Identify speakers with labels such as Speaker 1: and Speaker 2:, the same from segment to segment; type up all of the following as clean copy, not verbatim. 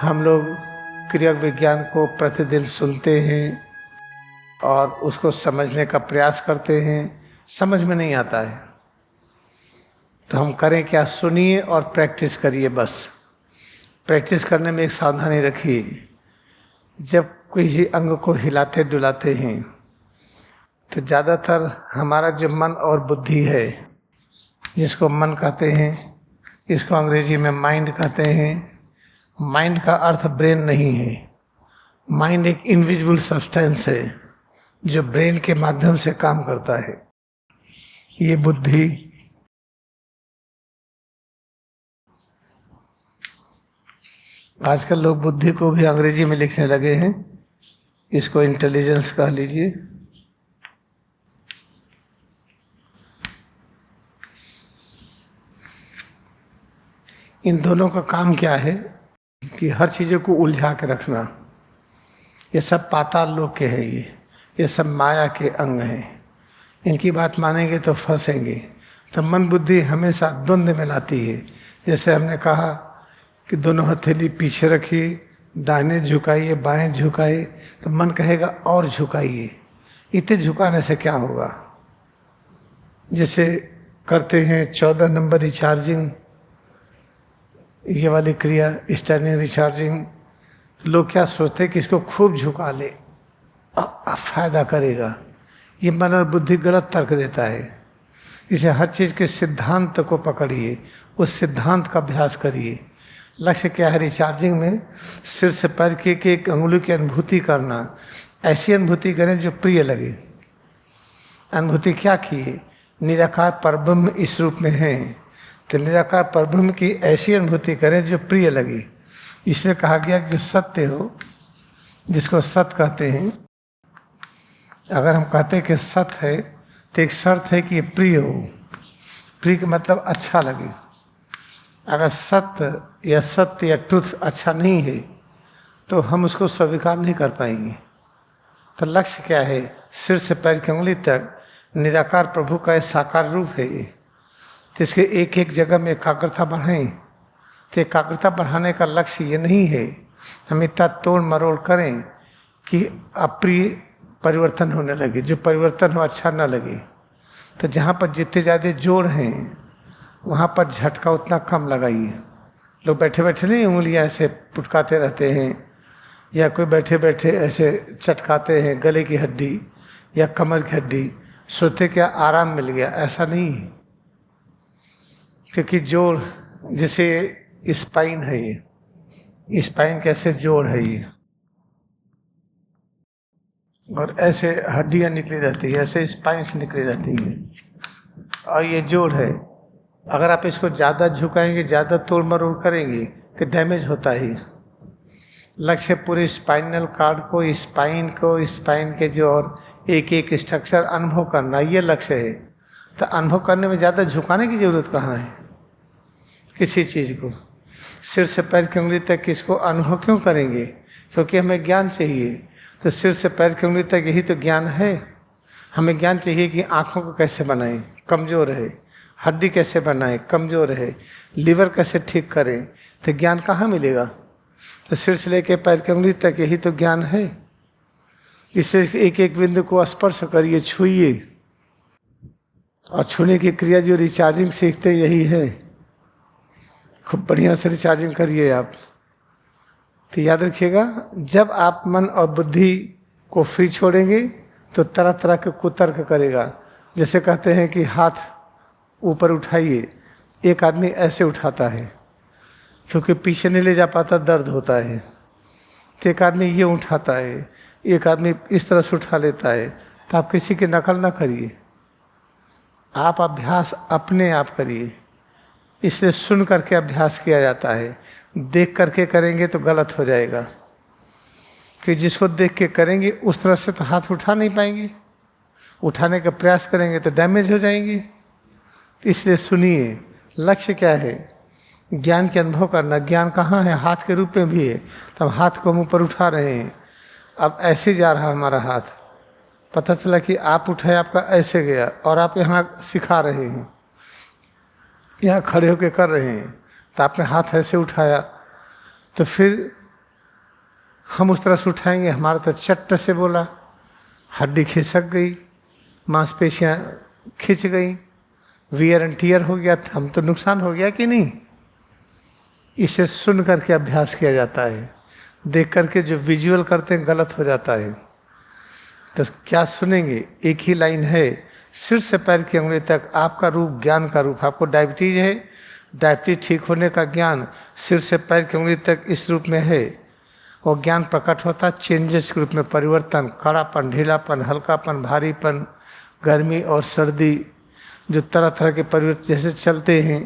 Speaker 1: हम लोग क्रिया विज्ञान को प्रतिदिन सुनते हैं और उसको समझने का प्रयास करते हैं, समझ में नहीं आता है तो हम करें क्या? सुनिए और प्रैक्टिस करिए। बस प्रैक्टिस करने में एक सावधानी रखिए, जब किसी अंग को हिलाते डुलाते हैं तो ज़्यादातर हमारा जो मन और बुद्धि है, जिसको मन कहते हैं, इसको अंग्रेजी में माइंड कहते हैं। माइंड का अर्थ ब्रेन नहीं है। माइंड एक इनविजिबल सब्सटेंस है जो ब्रेन के माध्यम से काम करता है। ये बुद्धि आजकल लोग बुद्धि को भी अंग्रेजी में लिखने लगे हैं, इसको इंटेलिजेंस कह लीजिए। इन दोनों का काम क्या है कि हर चीज़ों को उलझा के रखना। ये सब पाताल लोक के हैं, ये सब माया के अंग हैं। इनकी बात मानेंगे तो फंसेंगे। तो मन बुद्धि हमेशा द्वंद्व में लाती है। जैसे हमने कहा कि दोनों हथेली पीछे रखिए, दाहिने झुकाइए, बाएं झुकाइए, तो मन कहेगा और झुकाइए। इतने झुकाने से क्या होगा? जैसे करते हैं 14 नंबर रिचार्जिंग, ये वाली क्रिया स्टैंडिंग रिचार्जिंग, लोग क्या सोचते हैं कि इसको खूब झुका ले, फायदा करेगा। ये मन और बुद्धि गलत तर्क देता है। इसे हर चीज़ के सिद्धांत को पकड़िए, उस सिद्धांत का अभ्यास करिए। लक्ष्य क्या है रिचार्जिंग में? सिर से पैर की एक अंगुली की अनुभूति करना। ऐसी अनुभूति करें जो प्रिय लगे। अनुभूति क्या की? निराकार परब्रह्म इस रूप में है, तो निराकार परब्रह्म की ऐसी अनुभूति करें जो प्रिय लगे। इसलिए कहा गया कि जो सत्य हो, जिसको सत्य कहते हैं, अगर हम कहते हैं कि सत्य है तो एक शर्त है कि ये प्रिय हो। प्रिय का मतलब अच्छा लगे। अगर सत्य या ट्रुथ अच्छा नहीं है तो हम उसको स्वीकार नहीं कर पाएंगे। तो लक्ष्य क्या है? सिर से पैर की उंगली तक निराकार प्रभु का एक साकार रूप है ये। तो इसके एक एक जगह में एकाग्रता बढ़ाएं। तो एकाग्रता बढ़ाने का लक्ष्य ये नहीं है हम इतना तोड़ मरोड़ करें कि अप्रिय परिवर्तन होने लगे, जो परिवर्तन हो अच्छा न लगे। तो जहाँ पर जितने ज़्यादा जोड़ हैं वहाँ पर झटका उतना कम लगाइए। लोग बैठे बैठे नहीं उंगलियाँ ऐसे पुटकाते रहते हैं, या कोई बैठे बैठे ऐसे चटकाते हैं गले की हड्डी या कमर की हड्डी, सोचते क्या आराम मिल गया। ऐसा नहीं है, क्योंकि जोड़ जैसे स्पाइन है, ये स्पाइन कैसे जोड़ है ये, और ऐसे हड्डियाँ निकली रहती है, ऐसे स्पाइंस निकली रहती हैं, और ये जोड़ है। अगर आप इसको ज़्यादा झुकाएंगे, ज़्यादा तोड़ मरोड़ करेंगे तो डैमेज होता ही। लक्ष्य पूरे स्पाइनल कार्ड को, स्पाइन के जो और एक एक स्ट्रक्चर अनुभव करना, ये लक्ष्य है। तो अनुभव करने में ज़्यादा झुकाने की ज़रूरत कहाँ है? किसी चीज़ को सिर से पैर की उंगली तक किसको अनुभव क्यों करेंगे? क्योंकि हमें ज्ञान चाहिए। तो सिर से पैर की उंगली तक यही तो ज्ञान है। हमें ज्ञान चाहिए कि आँखों को कैसे बनाएं, कमज़ोर है, हड्डी कैसे बनाएं, कमज़ोर है, लीवर कैसे ठीक करें। तो ज्ञान कहाँ मिलेगा? तो सिर से लेकर पैर की उंगली तक यही तो ज्ञान है। इससे एक एक बिंदु को स्पर्श करिए, छूइए, और छूने की क्रिया जो रिचार्जिंग सीखते यही है। खूब बढ़िया से रिचार्जिंग करिए आप। तो याद रखिएगा, जब आप मन और बुद्धि को फ्री छोड़ेंगे तो तरह तरह के कुतर्क करेगा। जैसे कहते हैं कि हाथ ऊपर उठाइए, एक आदमी ऐसे उठाता है क्योंकि पीछे नहीं ले जा पाता, दर्द होता है। तो एक आदमी ये उठाता है, एक आदमी इस तरह से उठा लेता है। तो आप किसी की नकल ना करिए, आप अभ्यास अपने आप करिए। इसलिए सुन करके अभ्यास किया जाता है, देख करके करेंगे तो गलत हो जाएगा। कि जिसको देख के करेंगे उस तरह से तो हाथ उठा नहीं पाएंगे, उठाने का प्रयास करेंगे तो डैमेज हो जाएंगे। इसलिए सुनिए, लक्ष्य क्या है? ज्ञान के अनुभव करना। ज्ञान कहाँ है? हाथ के रूप में भी है। तब हाथ को हम ऊपर उठा रहे हैं, अब ऐसे जा रहा हमारा हाथ, पता चला कि आप उठाए, आपका ऐसे गया, और आप यहाँ सिखा रहे हैं, यहाँ खड़े होकर कर रहे हैं, तो आपने हाथ ऐसे उठाया, तो फिर हम उस तरह से उठाएंगे, हमारा तो चट्ट से बोला, हड्डी खिसक गई, मांसपेशियां खिंच गई, वियर एंड टियर हो गया, हम तो नुकसान हो गया कि नहीं। इसे सुन करके अभ्यास किया जाता है, देख करके जो विजुअल करते हैं गलत हो जाता है। तो क्या सुनेंगे, एक ही लाइन है, सिर से पैर की उंगली तक आपका रूप ज्ञान का रूप। आपको डायबिटीज है, डायबिटीज ठीक होने का ज्ञान सिर से पैर की उंगली तक इस रूप में है। वो ज्ञान प्रकट होता चेंजेस के रूप में, परिवर्तन, कड़ापन, ढीलापन, हल्कापन, भारीपन, गर्मी और सर्दी, जो तरह तरह के परिवर्तन जैसे चलते हैं,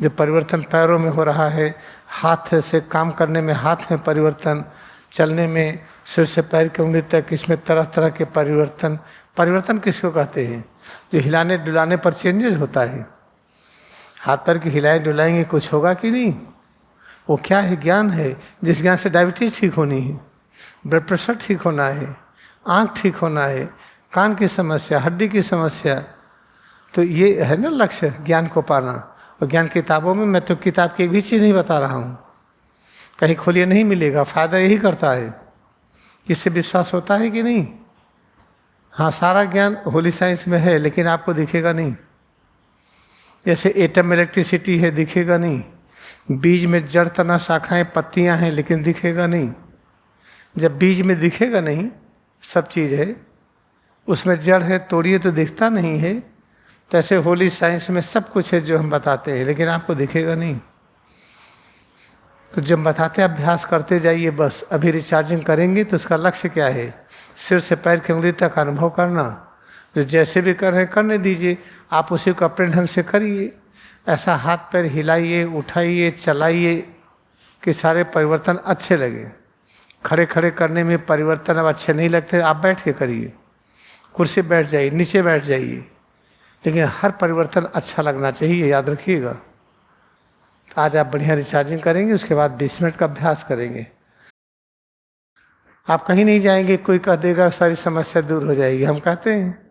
Speaker 1: जो परिवर्तन पैरों में हो रहा है, हाथ से काम करने में हाथ में परिवर्तन, चलने में सिर से पैर की उंगली तक, इसमें तरह तरह के परिवर्तन। परिवर्तन किसको कहते हैं? जो हिलाने डुलाने पर चेंजेस होता है। हाथ पैर की हिलाए डुलाएंगे कुछ होगा कि नहीं? वो क्या है? ज्ञान है, जिस ज्ञान से डायबिटीज ठीक होनी है, ब्लड प्रेशर ठीक होना है, आँख ठीक होना है, कान की समस्या, हड्डी की समस्या। तो ये है ना लक्ष्य, ज्ञान को पाना। और ज्ञान किताबों में, मैं तो किताब की भी चीज़ नहीं बता रहा हूँ, कहीं खोलिए नहीं मिलेगा, फायदा यही करता है। इससे विश्वास होता है कि नहीं? हाँ, सारा ज्ञान होली साइंस में है, लेकिन आपको दिखेगा नहीं। जैसे एटम इलेक्ट्रिसिटी है, दिखेगा नहीं। बीज में जड़, तना, शाखाएं, पत्तियां हैं, लेकिन दिखेगा नहीं। जब बीज में दिखेगा नहीं, सब चीज़ है, उसमें जड़ है, तोड़िए तो दिखता नहीं है। तो ऐसे होली साइंस में सब कुछ है जो हम बताते हैं, लेकिन आपको दिखेगा नहीं। तो जब बताते अभ्यास करते जाइए बस। अभी रिचार्जिंग करेंगे तो उसका लक्ष्य क्या है? सिर से पैर की उंगली तक अनुभव करना। जो जैसे भी कर रहे हैं करने दीजिए, आप उसी को अपने ढंग से करिए। ऐसा हाथ पैर हिलाइए, उठाइए, चलाइए कि सारे परिवर्तन अच्छे लगे। खड़े खड़े करने में परिवर्तन अब अच्छे नहीं लगते, आप बैठ के करिए, कुर्सी बैठ जाइए, नीचे बैठ जाइए, लेकिन हर परिवर्तन अच्छा लगना चाहिए, याद रखिएगा। आज आप बढ़िया रिचार्जिंग करेंगे, उसके बाद 20 मिनट का अभ्यास करेंगे। आप कहीं नहीं जाएंगे, कोई कह देगा सारी समस्या दूर हो जाएगी। हम कहते हैं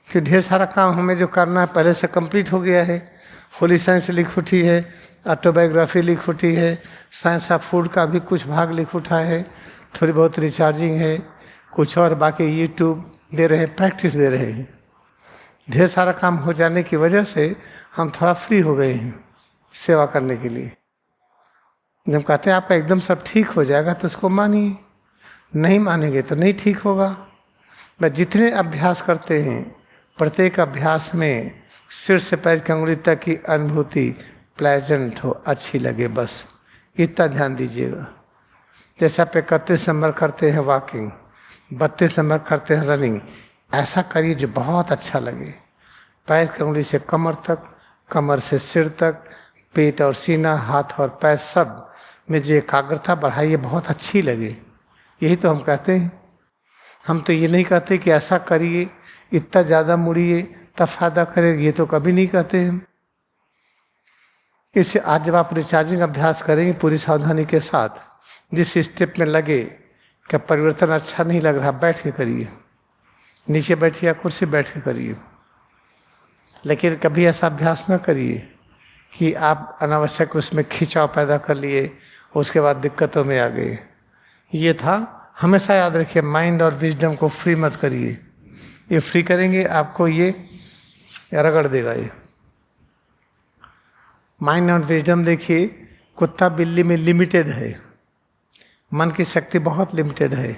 Speaker 1: कि ढेर सारा काम हमें जो करना है पहले से कंप्लीट हो गया है। होली साइंस लिख उठी है, ऑटोबायोग्राफी लिख उठी है, साइंस ऑफ फूड का भी कुछ भाग लिख उठा है, थोड़ी बहुत रिचार्जिंग है, कुछ और बाकी यूट्यूब दे रहे हैं, प्रैक्टिस दे रहे हैं। ढेर सारा काम हो जाने की वजह से हम थोड़ा फ्री हो गए हैं सेवा करने के लिए। जब कहते हैं आपका एकदम सब ठीक हो जाएगा तो उसको मानिए, नहीं मानेंगे तो नहीं ठीक होगा। मैं जितने अभ्यास करते हैं, प्रत्येक अभ्यास में सिर से पैर की उंगली तक की अनुभूति प्लेजेंट हो, अच्छी लगे, बस इतना ध्यान दीजिएगा। जैसे आप 31 नंबर करते हैं वॉकिंग, 32 नंबर करते हैं रनिंग, ऐसा करिए जो बहुत अच्छा लगे। पैर की उंगली से कमर तक, कमर से सिर तक, पेट और सीना, हाथ और पैर, सब में जो एकाग्रता बढ़ाइए, बहुत अच्छी लगे। यही तो हम कहते हैं। हम तो ये नहीं कहते कि ऐसा करिए, इतना ज़्यादा मुड़िए तब फायदा करेगी, ये तो कभी नहीं कहते हम। इससे आज जब आप रिचार्जिंग अभ्यास करेंगे पूरी सावधानी के साथ, जिस स्टेप में लगे कि परिवर्तन अच्छा नहीं लग रहा, बैठ के करिए, नीचे बैठिए या कुर्सी बैठ के करिए। लेकिन कभी ऐसा अभ्यास न करिए कि आप अनावश्यक उसमें खिंचाव पैदा कर लिए, उसके बाद दिक्कतों में आ गए। ये था, हमेशा याद रखिए, माइंड और विजडम को फ्री मत करिए। ये फ्री करेंगे आपको ये रगड़ देगा। ये माइंड और विजडम देखिए, कुत्ता बिल्ली में लिमिटेड है, मन की शक्ति बहुत लिमिटेड है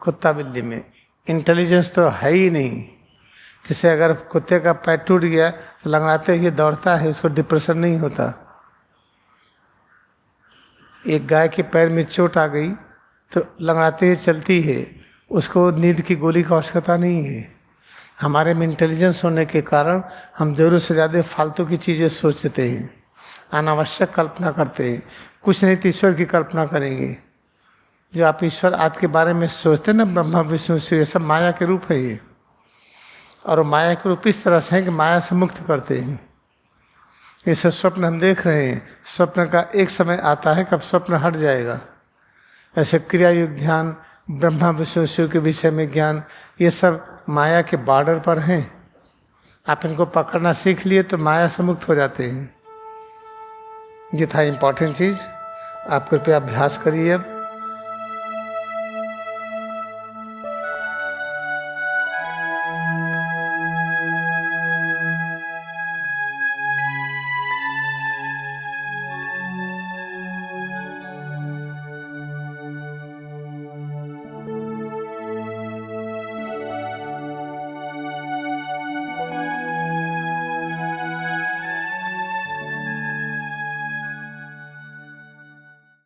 Speaker 1: कुत्ता बिल्ली में, इंटेलिजेंस तो है ही नहीं। जैसे अगर कुत्ते का पैर टूट गया तो लंगड़ाते हुए दौड़ता है, उसको डिप्रेशन नहीं होता। एक गाय के पैर में चोट आ गई तो लंगड़ाते हुए चलती है, उसको नींद की गोली का आवश्यकता नहीं है। हमारे में इंटेलिजेंस होने के कारण हम जरूरत से ज़्यादा फालतू की चीज़ें सोचते हैं, अनावश्यक कल्पना करते हैं। कुछ नहीं तो ईश्वर की कल्पना करेंगे। जो आप ईश्वर आज के बारे में सोचते हैं ना, ब्रह्मा विष्णु शिव, ये सब माया के रूप है ये। और माया के रूप इस तरह से है कि माया से मुक्त करते हैं। ये सब स्वप्न हम देख रहे हैं, स्वप्न का एक समय आता है कब स्वप्न हट जाएगा। ऐसे क्रिया युग ध्यान, ब्रह्मा विष्णु शिव के विषय में ज्ञान, ये सब माया के बॉर्डर पर हैं। आप इनको पकड़ना सीख लिए तो माया से मुक्त हो जाते हैं। ये था इम्पोर्टेंट चीज़। आप कृपया अभ्यास करिए अब।